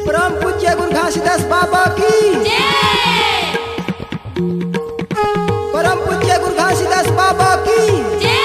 परम पूज्य गुरु घासीदास बाबा की जय। परम पूज्य गुरु घासीदास बाबा की जय।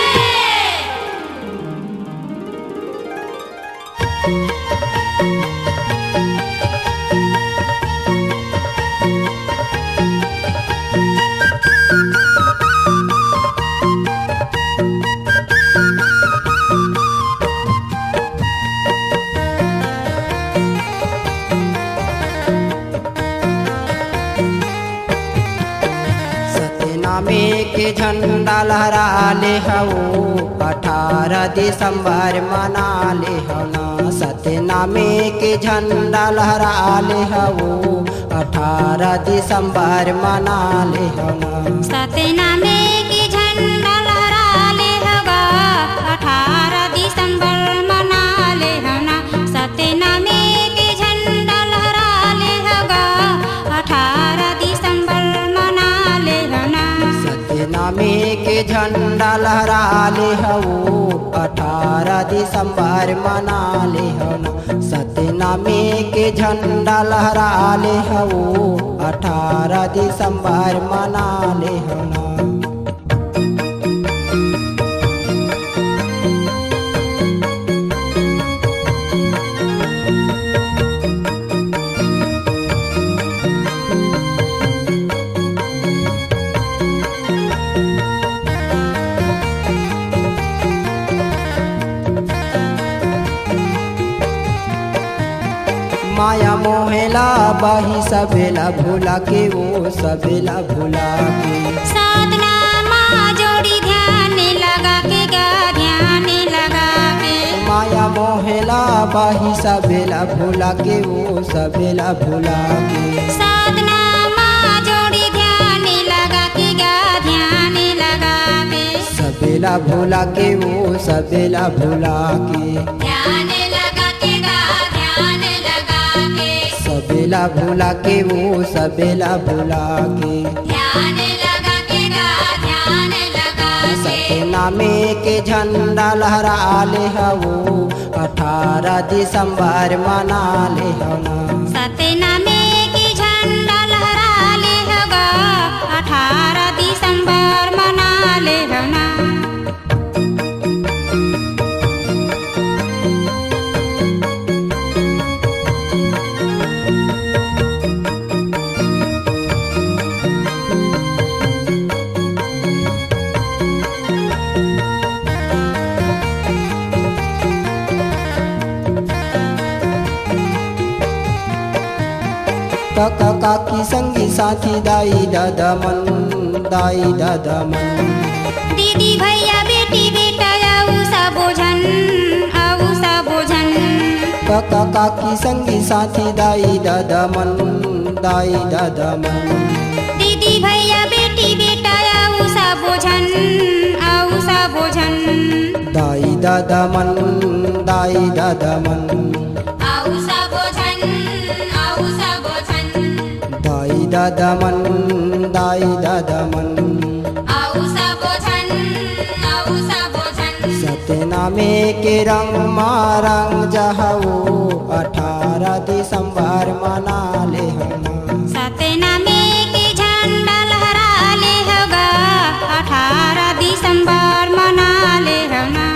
में के झंडा लहरा ले हवो 18 दिसंबर मना ले हवना। सतनामे के झंडा लहरा ले हवो 18 दिसंबर मना ले हवना। सतनामे के झंडा लहरा ले हवा 18 दिसंबर मना ले हवना। सतनामे के झंडा लहरा ले हवा 18 दिसंबर मना ले हवना। सतनामे के झंडा लहरा ले हवो 18 दिसंबर मना ले हवना। सतनामे के झंडा लहरा ले हवो 18 दिसंबर मना ले हवना। माया मोहेला बाही सबेला भुला के वो सबेला भुला के। साधना जोड़ी ध्यान लगा के गा ध्यान लगा के। माया मोहेला बाही सबेला भुला के वो सबेला भुला के। साधना जोड़ी ध्यान लगा के गा ध्यान लगा के। सबेला भुला के वो सबेला भुला के। ध्यान लगा के गा ध्यान लगा के। सबेला भुला के वो सबेला भुला के। ध्यान लगा के गा ध्यान लगा के। सतनामे के झंडा लहरा ले हवो 18 दिसंबर मना ले हवना। सतनामे के झंडा लहरा ले हवा 18 दिसंबर मना ले हवना। काका काकी संगी साथी दाई दादा मन दाई दादा मन। दीदी भैया बेटी बेटा आऊ सब बोझन आऊ सब बोझन। काका काकी संगी साथी दाई दादा मन दाई दादा मन। दीदी भैया बेटी बेटा आऊ सब बोझन आऊ सब बोझन। दाई दादा मन दाई दादा मन। आऊ सब बोझन आऊ सब बोझन। दाई दादा मन दाई दादा मन। आऊ सब बोझन आऊ सब बोझन। सतनामे के रंग मारंग जहवो 18 दिसंबर मना ले हवना। सतनामे के झंडा लहरा ले हवा 18 दिसंबर मना ले हवना।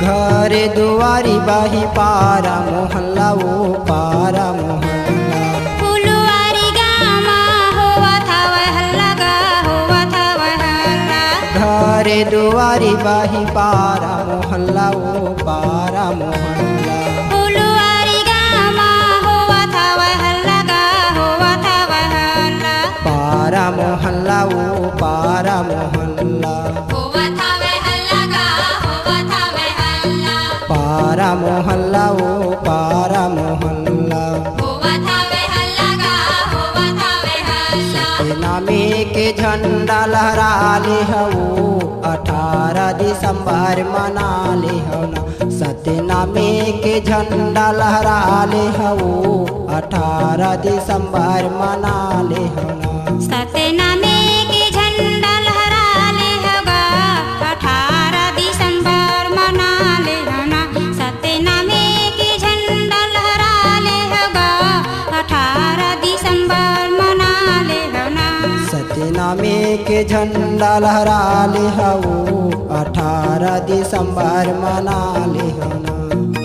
घरे दुआरी बाही पारा मोहल्ला वो पारा मोहल्ला। फुलवारी गामा होवा था वह हल्ला गा होवा था वह हल्ला। घरे दुआरी बाही पारा मोहल्ला वो पारा मोहल्ला। फुलवारी गामा होवा था वह हल्ला गा होवा था वह हल्ला। पारा मोहल्ला वो पारा मोहल्ला। होवा था वह हल्ला गा होवा था वह हल्ला। पारा मोहल्ला वो पारा मोहल्ला। होवा था वह हल्ला गा होवा था वह हल्ला। सतनामे के झंडा लहरा ले हवो 18 दिसंबर मना ले हवना सत्यनामे के झंडा लहरा ले हवो 18 दिसंबर मना ले हवना सत्यनामे के झंडा लहरा ले होगा 18 दिसंबर मना ले होना सत्यनामे के झंडा लहरा ले होगा 18 दिसंबर मना ले होना सत्यनामे के झंडा लहरा ले हवो 18 दिसंबर मना ले हवना।